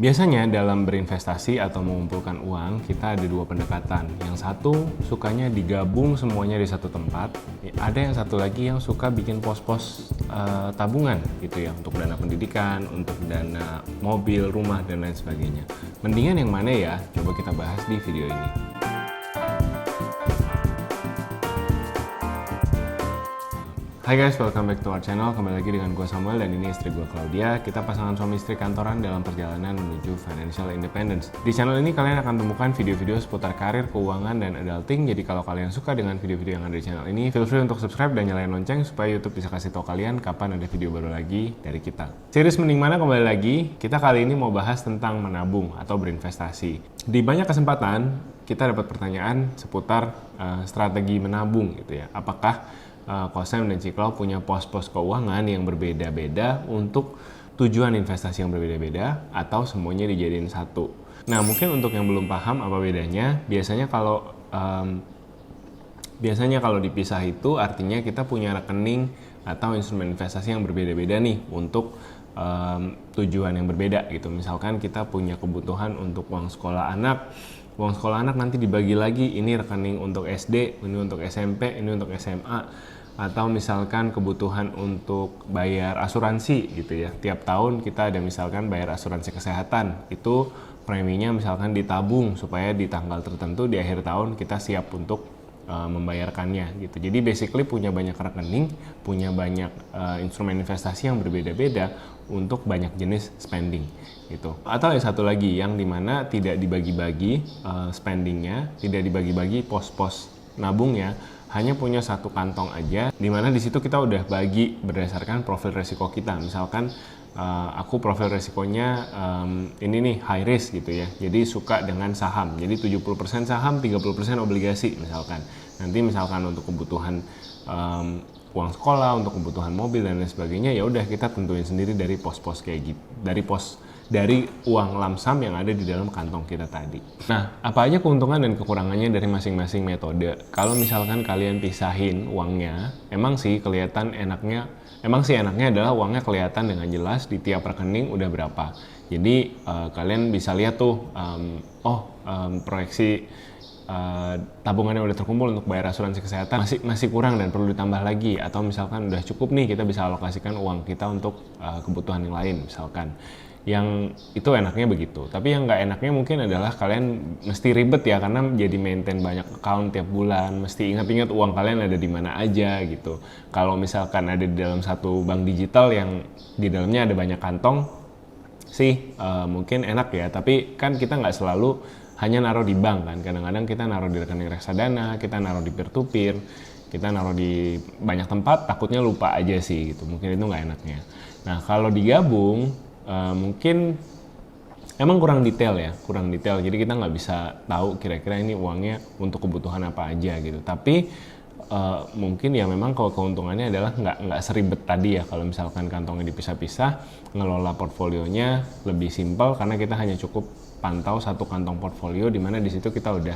Biasanya dalam berinvestasi atau mengumpulkan uang, kita ada dua pendekatan. Yang satu sukanya digabung semuanya di satu tempat. Ada yang satu lagi yang suka bikin pos-pos tabungan gitu ya, untuk dana pendidikan, untuk dana mobil, rumah, dan lain sebagainya. Mendingan yang mana ya? Coba kita bahas di video ini. Hai guys, welcome back to our channel. Kembali lagi dengan gue Samuel dan ini istri gue Claudia. Kita pasangan suami istri kantoran dalam perjalanan menuju financial independence. Di channel ini kalian akan temukan video-video seputar karir, keuangan, dan adulting. Jadi kalau kalian suka dengan video-video yang ada di channel ini, feel free untuk subscribe dan nyalain lonceng supaya YouTube bisa kasih tahu kalian kapan ada video baru lagi dari kita. Series Mending Mana kembali lagi. Kita kali ini mau bahas tentang menabung atau berinvestasi. Di banyak kesempatan kita dapat pertanyaan seputar strategi menabung gitu ya. Apakah Kosem dan Ciklau punya pos-pos keuangan yang berbeda-beda untuk tujuan investasi yang berbeda-beda atau semuanya dijadiin satu. Nah, mungkin untuk yang belum paham apa bedanya, biasanya kalau dipisah itu artinya kita punya rekening atau instrumen investasi yang berbeda-beda nih untuk tujuan yang berbeda gitu. Misalkan kita punya kebutuhan untuk uang sekolah anak. Uang sekolah anak nanti dibagi lagi, ini rekening untuk SD, ini untuk SMP, ini untuk SMA. Atau misalkan kebutuhan untuk bayar asuransi gitu ya. Tiap tahun kita ada misalkan bayar asuransi kesehatan. Itu preminya misalkan ditabung supaya di tanggal tertentu di akhir tahun kita siap untuk membayarkannya gitu. Jadi basically punya banyak rekening, punya banyak instrumen investasi yang berbeda-beda untuk banyak jenis spending gitu. Atau yang satu lagi yang dimana tidak dibagi-bagi spendingnya, tidak dibagi-bagi pos-pos nabungnya, hanya punya satu kantong aja, dimana di situ kita udah bagi berdasarkan profil resiko kita. Misalkan aku profil resikonya ini nih high risk gitu ya, jadi suka dengan saham, jadi 70% saham, 30% obligasi misalkan. Nanti misalkan untuk kebutuhan uang sekolah, untuk kebutuhan mobil dan lain sebagainya, ya udah kita tentuin sendiri dari pos-pos kayak gitu, dari uang lamsam yang ada di dalam kantong kita tadi. Nah, apa aja keuntungan dan kekurangannya dari masing-masing metode? Kalau misalkan kalian pisahin uangnya, emang sih enaknya adalah uangnya kelihatan dengan jelas di tiap rekening udah berapa. Jadi kalian bisa lihat tuh, proyeksi tabungan yang udah terkumpul untuk bayar asuransi kesehatan masih kurang dan perlu ditambah lagi, atau misalkan udah cukup nih, kita bisa alokasikan uang kita untuk kebutuhan yang lain misalkan. Yang itu enaknya begitu, tapi yang nggak enaknya mungkin adalah kalian mesti ribet ya, karena jadi maintain banyak account tiap bulan, mesti ingat-ingat uang kalian ada di mana aja gitu. Kalau misalkan ada di dalam satu bank digital yang di dalamnya ada banyak kantong sih mungkin enak ya, tapi kan kita nggak selalu hanya naruh di bank kan, kadang-kadang kita naruh di rekening reksadana, kita naruh di peer-to-peer, kita naruh di banyak tempat, takutnya lupa aja sih gitu, mungkin itu nggak enaknya. Nah, kalau digabung mungkin emang kurang detail, jadi kita nggak bisa tahu kira-kira ini uangnya untuk kebutuhan apa aja gitu. Tapi mungkin ya memang kalau keuntungannya adalah nggak seribet tadi ya, kalau misalkan kantongnya dipisah-pisah, ngelola portfolionya lebih simpel karena kita hanya cukup pantau satu kantong portfolio, di mana di situ kita udah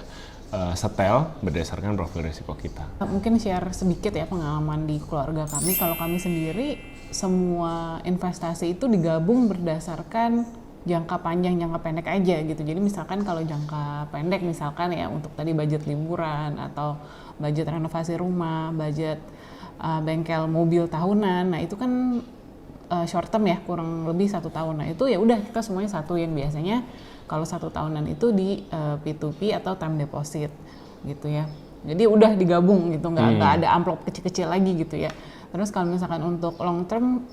setel berdasarkan profil risiko kita. Mungkin share sedikit ya pengalaman di keluarga kami. Kalau kami sendiri, semua investasi itu digabung berdasarkan jangka panjang, jangka pendek aja gitu. Jadi misalkan kalau jangka pendek misalkan ya untuk tadi budget liburan atau budget renovasi rumah, budget bengkel mobil tahunan. Nah itu kan short term ya, kurang lebih 1 tahun. Nah itu ya udah kita semuanya satuin. Biasanya kalau 1 tahunan itu di P2P atau time deposit gitu ya. Jadi udah digabung gitu, nggak ada amplop kecil-kecil lagi gitu ya. Terus kalau misalkan untuk long term,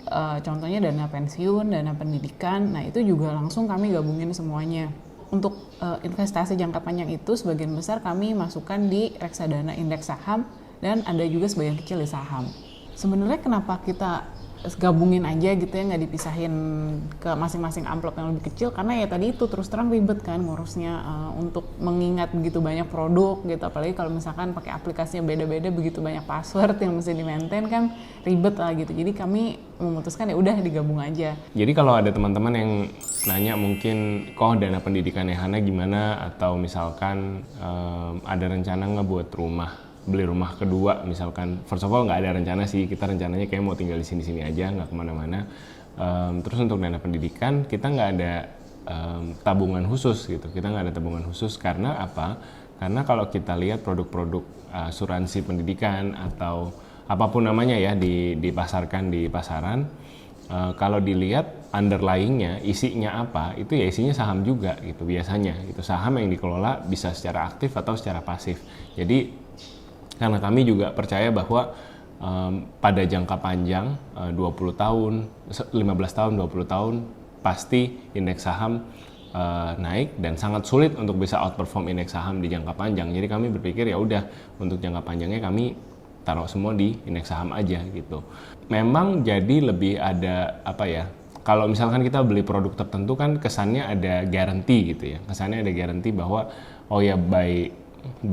contohnya dana pensiun, dana pendidikan, nah itu juga langsung kami gabungin semuanya. Untuk investasi jangka panjang itu sebagian besar kami masukkan di reksadana indeks saham dan ada juga sebagian kecil di saham. Sebenarnya kenapa kita gabungin aja gitu ya, nggak dipisahin ke masing-masing amplop yang lebih kecil, karena ya tadi itu terus terang ribet kan ngurusnya, untuk mengingat begitu banyak produk gitu, apalagi kalau misalkan pakai aplikasinya beda-beda, begitu banyak password yang mesti di-maintain kan ribet lah gitu. Jadi kami memutuskan ya udah digabung aja. Jadi kalau ada teman-teman yang nanya mungkin kok dana pendidikannya Hana gimana, atau misalkan ada rencana nggak buat beli rumah kedua misalkan. First of all, nggak ada rencana sih, kita rencananya kayak mau tinggal di sini-sini aja, nggak kemana-mana. Terus untuk dana pendidikan kita nggak ada tabungan khusus gitu. Kita nggak ada tabungan khusus karena apa? Karena kalau kita lihat produk-produk asuransi pendidikan atau apapun namanya ya dipasarkan di pasaran, kalau dilihat underlyingnya isinya apa, itu ya isinya saham juga gitu biasanya. Itu saham yang dikelola bisa secara aktif atau secara pasif. Jadi karena kami juga percaya bahwa pada jangka panjang 20 tahun, 15 tahun, 20 tahun pasti indeks saham naik dan sangat sulit untuk bisa outperform indeks saham di jangka panjang. Jadi kami berpikir ya udah untuk jangka panjangnya kami taruh semua di indeks saham aja gitu. Memang jadi lebih ada apa ya? Kalau misalkan kita beli produk tertentu kan kesannya ada guarantee gitu ya. Kesannya ada guarantee bahwa oh ya by 5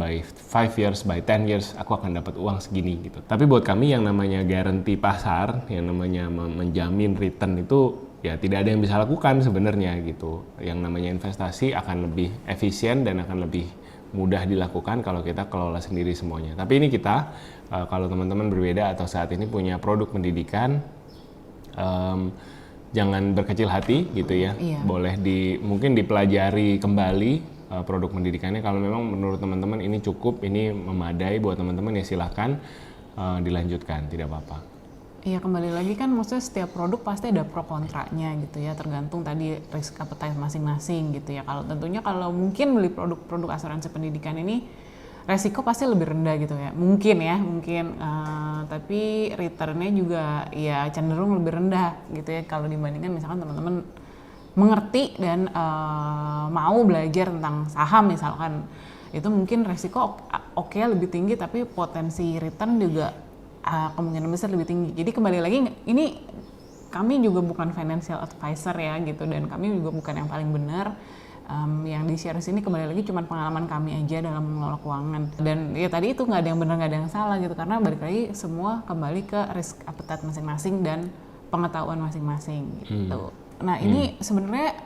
years, by 10 years aku akan dapat uang segini gitu. Tapi buat kami yang namanya guarantee pasar, yang namanya menjamin return itu ya tidak ada yang bisa lakukan sebenarnya gitu. Yang namanya investasi akan lebih efisien dan akan lebih mudah dilakukan kalau kita kelola sendiri semuanya. Tapi ini kita kalau teman-teman berbeda atau saat ini punya produk pendidikan, jangan berkecil hati gitu ya. Iya. Boleh mungkin dipelajari kembali produk pendidikannya. Kalau memang menurut teman-teman ini cukup, ini memadai buat teman-teman ya silahkan dilanjutkan, tidak apa-apa. Iya, kembali lagi kan maksudnya setiap produk pasti ada pro kontranya gitu ya, tergantung tadi risk appetite masing-masing gitu ya. Kalau tentunya kalau mungkin beli produk-produk asuransi pendidikan ini resiko pasti lebih rendah gitu ya, mungkin tapi returnnya juga ya cenderung lebih rendah gitu ya kalau dibandingkan misalkan teman-teman mengerti dan mau belajar tentang saham misalkan, itu mungkin resiko oke lebih tinggi tapi potensi return juga kemungkinan besar lebih tinggi. Jadi kembali lagi ini kami juga bukan financial advisor ya gitu, dan kami juga bukan yang paling benar. Yang di-share sini kembali lagi cuma pengalaman kami aja dalam mengelola keuangan. Dan ya tadi itu nggak ada yang benar nggak ada yang salah gitu, karena balik lagi semua kembali ke risk appetite masing-masing dan pengetahuan masing-masing gitu. Nah ini sebenarnya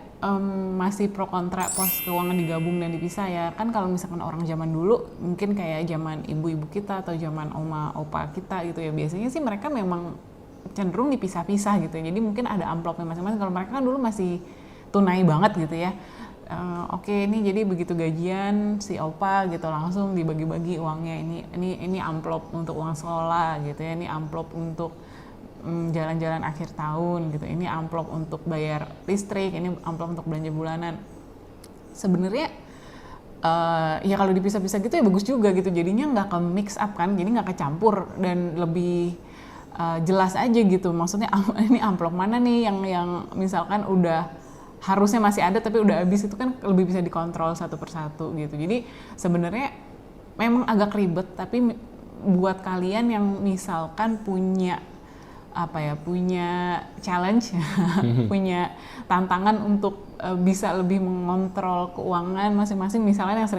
masih pro kontra pos keuangan digabung dan dipisah ya. Kan kalau misalkan orang zaman dulu mungkin kayak zaman ibu-ibu kita atau zaman oma opa kita gitu ya, biasanya sih mereka memang cenderung dipisah-pisah gitu ya. Jadi mungkin ada amplopnya masing-masing. Kalau mereka kan dulu masih tunai banget gitu ya. Oke, ini jadi begitu gajian si opa gitu langsung dibagi-bagi uangnya, ini amplop untuk uang sekolah gitu ya, ini amplop untuk jalan-jalan akhir tahun gitu, ini amplop untuk bayar listrik, ini amplop untuk belanja bulanan. Sebenarnya ya kalau dipisah-pisah gitu ya bagus juga gitu, jadinya nggak ke mix up kan, jadi nggak kecampur dan lebih jelas aja gitu. Maksudnya ini amplop mana nih yang misalkan udah harusnya masih ada tapi udah habis, itu kan lebih bisa dikontrol satu persatu gitu. Jadi sebenarnya memang agak ribet, tapi buat kalian yang misalkan punya challenge, punya tantangan untuk bisa lebih mengontrol keuangan masing-masing, misalnya yang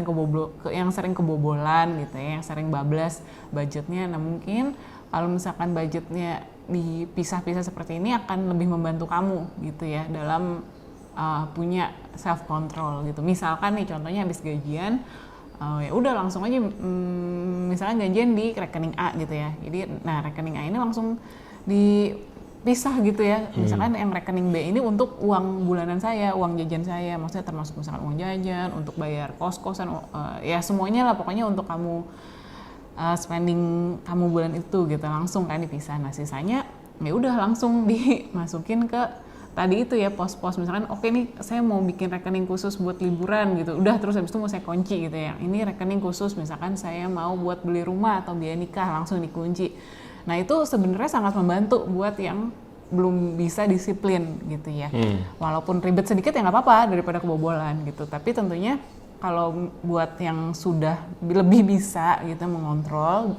sering kebobolan gitu ya, yang sering bablas budgetnya. Nah mungkin kalau misalkan budgetnya dipisah-pisah seperti ini akan lebih membantu kamu gitu ya dalam punya self control gitu. Misalkan nih contohnya habis gajian, ya udah langsung aja misalnya gajian di rekening A gitu ya. Jadi nah rekening A ini langsung dipisah gitu ya. Misalkan yang rekening B ini untuk uang bulanan saya, uang jajan saya, maksudnya termasuk misalkan uang jajan, untuk bayar kos-kosan, ya semuanya lah pokoknya untuk kamu spending kamu bulan itu gitu, langsung kan dipisah. Nah sisanya ya udah langsung dimasukin ke tadi itu ya pos-pos, misalkan oke nih saya mau bikin rekening khusus buat liburan gitu, udah terus habis itu mau saya kunci gitu ya, ini rekening khusus misalkan saya mau buat beli rumah atau biaya nikah, langsung dikunci. Nah itu sebenarnya sangat membantu buat yang belum bisa disiplin gitu ya. Walaupun ribet sedikit ya nggak apa-apa daripada kebobolan gitu, tapi tentunya kalau buat yang sudah lebih bisa gitu mengontrol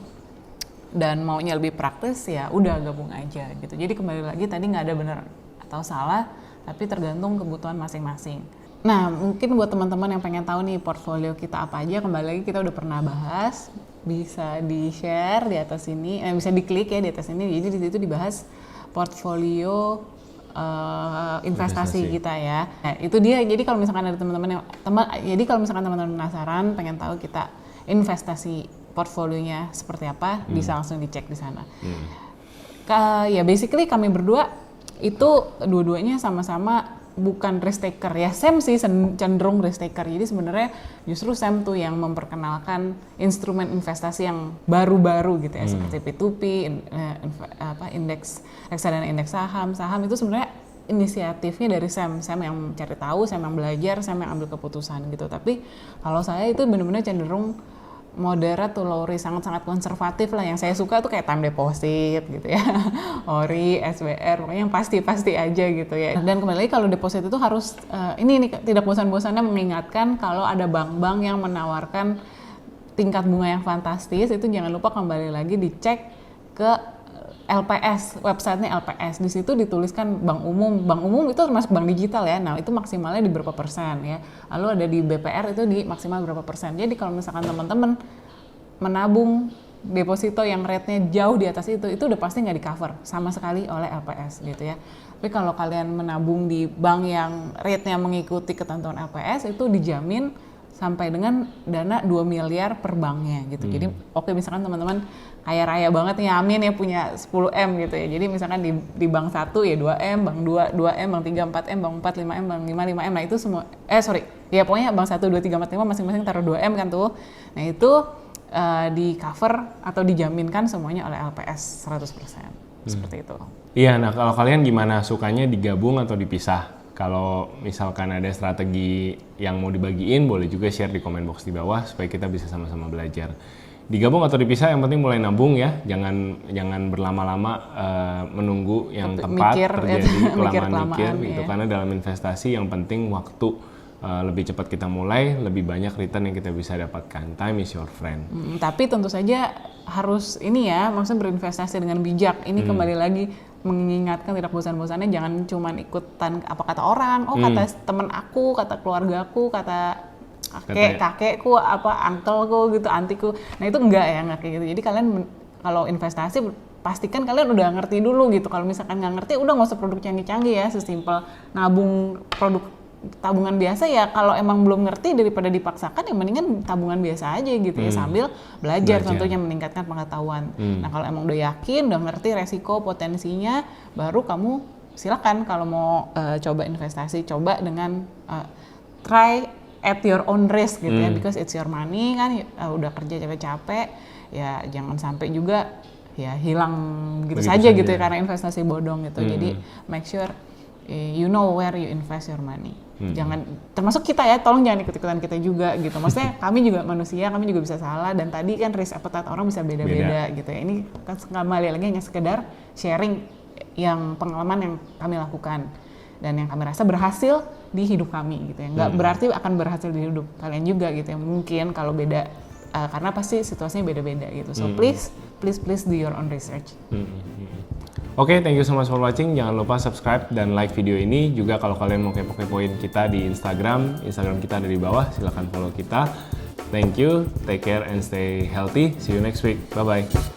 dan maunya lebih praktis ya udah gabung aja gitu. Jadi kembali lagi tadi nggak ada benar atau salah, tapi tergantung kebutuhan masing-masing. Nah mungkin buat teman-teman yang pengen tahu nih portfolio kita apa aja, kembali lagi kita udah pernah bahas, bisa di-share di atas ini, bisa diklik ya di atas ini. Jadi di situ dibahas portfolio investasi kita ya. Nah, itu dia. Jadi kalau misalkan ada teman-teman penasaran pengen tahu kita investasi portfolionya seperti apa, bisa langsung dicek di sana. Ya basically kami berdua itu dua-duanya sama-sama bukan risk taker ya, Sam sih cenderung risk taker. Jadi sebenarnya justru Sam tuh yang memperkenalkan instrumen investasi yang baru-baru gitu ya, seperti P2P, indeks reksadana, indeks saham itu sebenarnya inisiatifnya dari Sam yang cari tahu, Sam yang belajar, Sam yang ambil keputusan gitu. Tapi kalau saya itu benar-benar cenderung moderate to low risk, sangat-sangat konservatif lah. Yang saya suka tuh kayak time deposit gitu ya, ORI, SBR, pokoknya yang pasti-pasti aja gitu ya. Dan kembali lagi kalau deposit itu harus, ini tidak bosan-bosannya mengingatkan kalau ada bank-bank yang menawarkan tingkat bunga yang fantastis, itu jangan lupa kembali lagi dicek ke LPS, websitenya LPS. Di situ dituliskan bank umum itu termasuk bank digital ya. Nah itu maksimalnya di berapa persen ya. Lalu ada di BPR itu di maksimal berapa persen. Jadi kalau misalkan teman-teman menabung deposito yang rate-nya jauh di atas itu udah pasti nggak di cover sama sekali oleh LPS gitu ya. Tapi kalau kalian menabung di bank yang rate-nya mengikuti ketentuan LPS, itu dijamin sampai dengan dana 2 miliar per banknya gitu. Jadi oke, misalkan teman-teman kaya raya banget nih, amin ya, punya 10M gitu ya. Jadi misalkan di bank 1 ya 2M, bank 2 2M, bank 3 4M, bank 4 5M, bank 5 5M. Nah itu semua ya pokoknya bank 1 2 3 4 5 masing-masing taruh 2M kan tuh. Nah itu di cover atau dijaminkan semuanya oleh LPS 100%. Seperti itu. Iya, nah kalau kalian gimana, sukanya digabung atau dipisah? Kalau misalkan ada strategi yang mau dibagiin, boleh juga share di komen box di bawah supaya kita bisa sama-sama belajar. Digabung atau dipisah, yang penting mulai nabung ya, jangan berlama-lama menunggu yang tepat, terjadi kelamaan mikir gitu. Karena dalam investasi yang penting waktu, lebih cepat kita mulai, lebih banyak return yang kita bisa dapatkan. Time is your friend. Tapi tentu saja harus ini ya, maksudnya berinvestasi dengan bijak. Ini kembali lagi mengingatkan, tidak bosan-bosannya jangan cuma ikutan apa kata orang, kata temen aku, kata keluarga aku, kata kakekku, apa uncleku gitu, antiku. Nah itu enggak kayak gitu. Jadi kalian kalau investasi pastikan kalian udah ngerti dulu gitu. Kalau misalkan nggak ngerti, udah nggak usah produk canggih-canggih ya, sesimpel nabung produk tabungan biasa ya. Kalau emang belum ngerti, daripada dipaksakan ya mendingan tabungan biasa aja gitu ya, sambil belajar tentunya meningkatkan pengetahuan. Nah kalau emang udah yakin, udah ngerti resiko potensinya, baru kamu silakan kalau mau coba investasi, coba dengan try at your own risk gitu ya, because it's your money kan, udah kerja capek-capek ya, jangan sampai juga ya hilang begitu saja gitu ya karena investasi bodong gitu. Jadi make sure you know where you invest your money. Jangan, termasuk kita ya, tolong jangan ikut-ikutan kita juga gitu. Maksudnya kami juga manusia, kami juga bisa salah, dan tadi kan risk appetite orang bisa beda-beda gitu ya. Ini kan kembali lagi hanya sekedar sharing yang pengalaman yang kami lakukan dan yang kami rasa berhasil di hidup kami gitu ya. Nggak berarti akan berhasil di hidup kalian juga gitu ya. Mungkin kalau beda, karena pasti situasinya beda-beda gitu. So please do your own research. Oke, thank you so much for watching. Jangan lupa subscribe dan like video ini. Juga kalau kalian mau kepo-kepoin kita di Instagram kita ada di bawah. Silahkan follow kita. Thank you, take care and stay healthy. See you next week. Bye-bye.